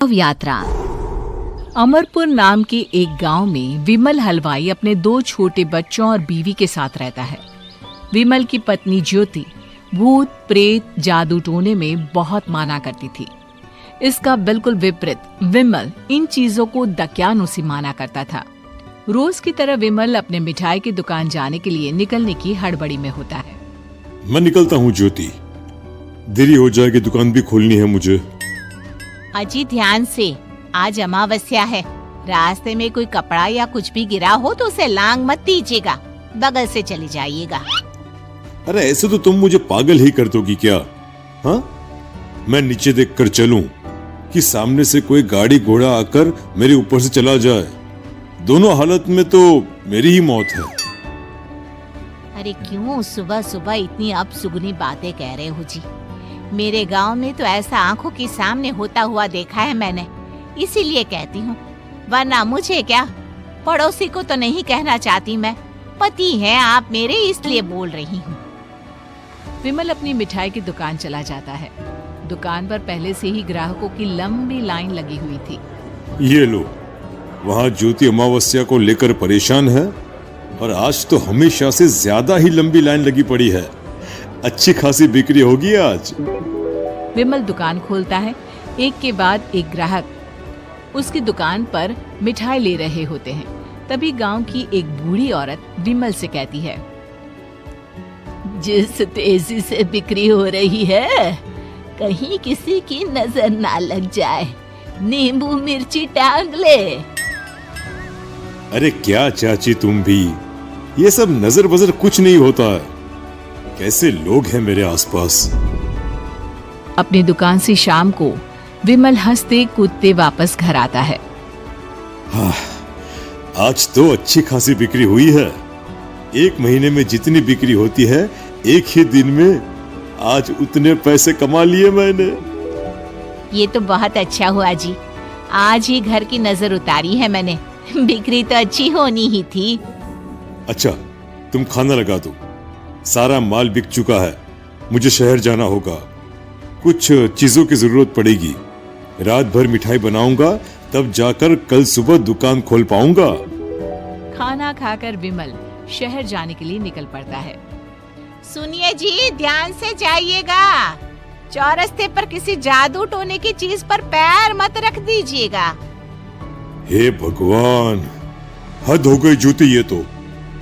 यात्रा। अमरपुर नाम के एक गांव में विमल हलवाई अपने 2 छोटे बच्चों और बीवी के साथ रहता है। विमल की पत्नी ज्योति भूत प्रेत जादू टोने में बहुत माना करती थी। इसका बिल्कुल विपरीत विमल इन चीजों को दकियानुसी माना करता था। रोज की तरह विमल अपने मिठाई की दुकान जाने के लिए निकलने की हड़बड़ी में होता है। मैं निकलता हूँ ज्योति, देरी हो जाएगी, दुकान भी खोलनी है मुझे। अजी ध्यान से, आज अमावस्या है। रास्ते में कोई कपड़ा या कुछ भी गिरा हो तो उसे लांग मत दीजिएगा, बगल से चले जाइएगा। अरे ऐसे तो तुम मुझे पागल ही कर दोगी क्या? हाँ, मैं नीचे देख कर चलूं कि सामने से कोई गाड़ी घोड़ा आकर मेरे ऊपर से चला जाए? दोनों हालत में तो मेरी ही मौत है। अरे क्यों सुबह सुबह इतनी अपसुगनी बातें कह रहे हो जी? मेरे गांव में तो ऐसा आंखों के सामने होता हुआ देखा है मैंने, इसीलिए कहती हूँ। वरना मुझे क्या, पड़ोसी को तो नहीं कहना चाहती मैं, पति हैं आप मेरे, इसलिए बोल रही हूँ। विमल अपनी मिठाई की दुकान चला जाता है। दुकान पर पहले से ही ग्राहकों की लंबी लाइन लगी हुई थी। ये लो, वहाँ ज्योति अमावस्या को लेकर परेशान है और आज तो हमेशा से ज्यादा ही लंबी लाइन लगी पड़ी है। अच्छी खासी बिक्री होगी आज। विमल दुकान खोलता है। एक के बाद एक ग्राहक उसकी दुकान पर मिठाई ले रहे होते हैं। तभी गांव की एक बूढ़ी औरत विमल से कहती है, जिस तेजी से बिक्री हो रही है, कहीं किसी की नजर ना लग जाए, नींबू मिर्ची टांग ले। अरे क्या चाची तुम भी, ये सब नजर बजर कुछ नहीं होता है। कैसे लोग हैं मेरे आसपास। अपनी दुकान से शाम को विमल हंसते कूदते वापस घर आता है। हाँ, आज तो अच्छी खासी बिक्री हुई है। एक महीने में जितनी बिक्री होती है, एक ही दिन में आज उतने पैसे कमा लिए मैंने। ये तो बहुत अच्छा हुआ जी, आज ही घर की नजर उतारी है मैंने। बिक्री तो अच्छी होनी ही थी। अच्छा, तुम खाना लगा दो, सारा माल बिक चुका है। मुझे शहर जाना होगा, कुछ चीजों की जरूरत पड़ेगी। रात भर मिठाई बनाऊंगा, तब जाकर कल सुबह दुकान खोल पाऊंगा। खाना खाकर विमल शहर जाने के लिए निकल पड़ता है। सुनिए जी, ध्यान से जाइएगा। चौरस्ते पर किसी जादू टोने की चीज पर पैर मत रख दीजिएगा। हे भगवान, हद हो गई ज्योति, ये तो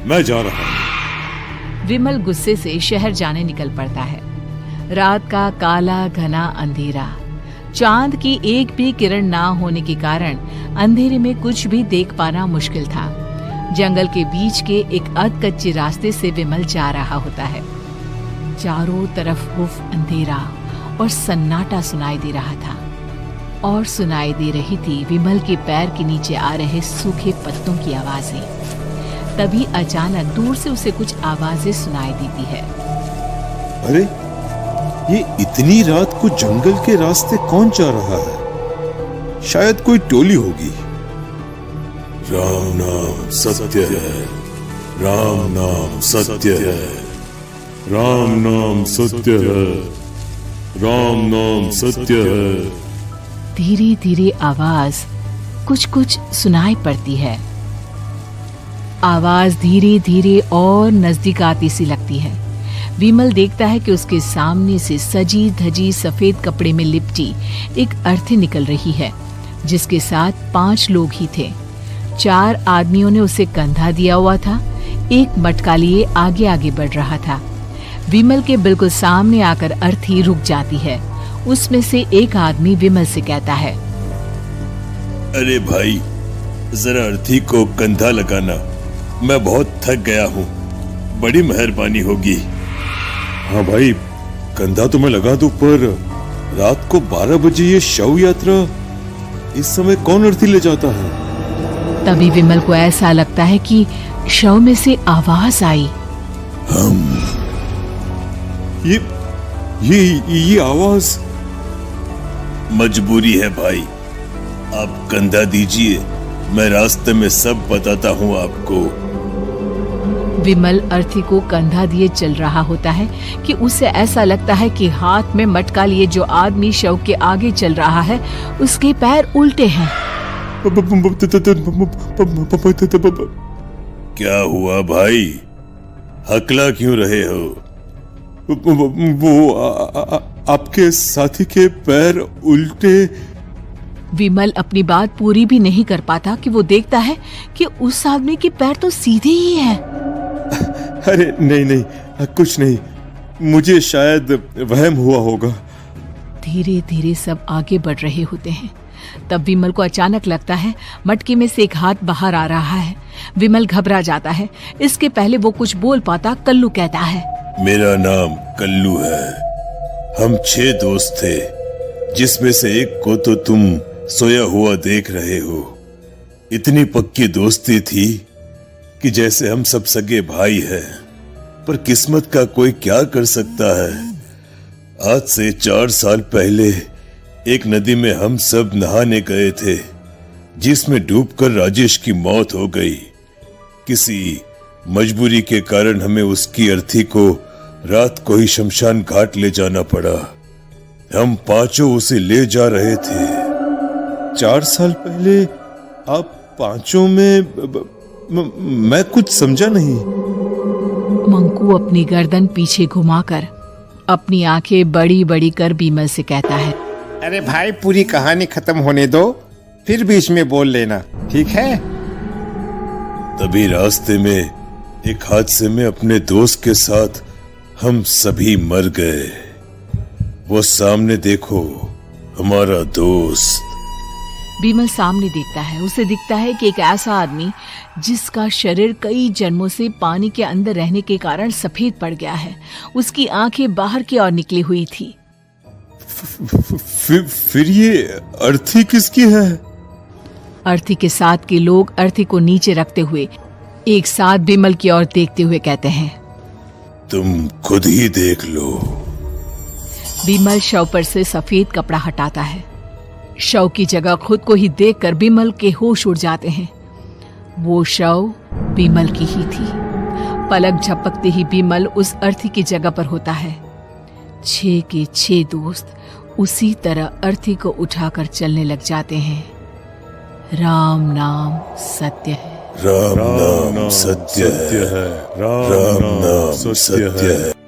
मैं जा रहा हूँ। विमल गुस्से से शहर जाने निकल पड़ता है। रात का काला घना अंधेरा, चांद की एक भी किरण ना होने के कारण अंधेरे में कुछ भी देख पाना मुश्किल था। जंगल के बीच के एक अधकच्चे रास्ते से विमल जा रहा होता है। चारों तरफ गुफ अंधेरा और सन्नाटा सुनाई दे रहा था, और सुनाई दे रही थी विमल के पैर के नीचे आ रहे सूखे पत्तों की आवाजें। तभी अचानक दूर से उसे कुछ आवाजें सुनाई देती है। अरे, ये इतनी रात को जंगल के रास्ते कौन जा रहा है? शायद कोई टोली होगी। राम नाम सत्य है, राम नाम सत्य है, राम नाम सत्य है, राम नाम सत्य है। धीरे धीरे आवाज कुछ कुछ सुनाई पड़ती है। आवाज धीरे धीरे और नजदीक आती सी लगती है। विमल देखता है कि उसके सामने से सजी धजी सफेद कपड़े में लिपटी एक अर्थी निकल रही है, जिसके साथ 5 लोग ही थे। 4 आदमियों ने उसे कंधा दिया हुआ था। एक मटका लिए आगे आगे बढ़ रहा था। विमल के बिल्कुल सामने आकर अर्थी रुक जाती है। उसमें से एक आदमी विमल से कहता है, अरे भाई, जरा अर्थी को कंधा लगाना, मैं बहुत थक गया हूँ, बड़ी मेहरबानी होगी। हाँ भाई, कंधा तो मैं लगा दूं, पर रात को 12 बजे ये शव यात्रा, इस समय कौन अर्थी ले जाता है? तभी विमल को ऐसा लगता है कि शव में से आवाज आई। ये आवाज। मजबूरी है भाई, आप कंधा दीजिए, मैं रास्ते में सब बताता हूँ आपको। विमल अर्थी को कंधा दिए चल रहा होता है कि उसे ऐसा लगता है कि हाथ में मटका लिए जो आदमी शव के आगे चल रहा है उसके पैर उल्टे हैं। क्या हुआ भाई, हकला क्यों रहे हो? वो आपके साथी के पैर उल्टे। विमल अपनी बात पूरी भी नहीं कर पाता कि वो देखता है कि उस आदमी के पैर तो सीधे ही हैं। अरे नहीं, कुछ नहीं, मुझे शायद वहम हुआ होगा। धीरे धीरे सब आगे बढ़ रहे होते हैं। तब विमल को अचानक लगता है मटके में से एक हाथ बाहर आ रहा है। विमल घबरा जाता है। इसके पहले वो कुछ बोल पाता, कल्लू कहता है, मेरा नाम कल्लू है। हम 6 दोस्त थे, जिसमें से एक को तो तुम सोया हुआ देख रहे हो। इतनी पक्की दोस्ती थी कि जैसे हम सब सगे भाई हैं। पर किस्मत का कोई क्या कर सकता है। आज से 4 साल पहले एक नदी में हम सब नहाने गए थे, जिसमें डूबकर राजेश की मौत हो गई। किसी मजबूरी के कारण हमें उसकी अर्थी को रात को ही शमशान घाट ले जाना पड़ा। हम 5 उसे ले जा रहे थे। 4 साल पहले आप 5 में मैं कुछ समझा नहीं। मंकू अपनी गर्दन पीछे घुमाकर अपनी आंखें बड़ी बड़ी कर विमल से कहता है, अरे भाई, पूरी कहानी खत्म होने दो, फिर बीच में बोल लेना, ठीक है? तभी रास्ते में एक हादसे में अपने दोस्त के साथ हम सभी मर गए। वो सामने देखो, हमारा दोस्त। विमल सामने देखता है। उसे दिखता है कि एक ऐसा आदमी जिसका शरीर कई जन्मों से पानी के अंदर रहने के कारण सफेद पड़ गया है। उसकी आंखें बाहर की ओर निकली हुई थी। फिर ये अर्थी किसकी है? अर्थी के साथ के लोग अर्थी को नीचे रखते हुए एक साथ विमल की ओर देखते हुए कहते हैं, तुम खुद ही देख लो। विमल शव पर से सफेद कपड़ा हटाता है। शव की जगह खुद को ही देखकर विमल के होश उड़ जाते हैं। वो शव विमल की ही थी। पलक झपकते ही विमल उस अर्थी की जगह पर होता है। 6 के 6 दोस्त उसी तरह अर्थी को उठाकर चलने लग जाते हैं। राम नाम सत्य है। राम नाम सत्य है। राम नाम सत्य है।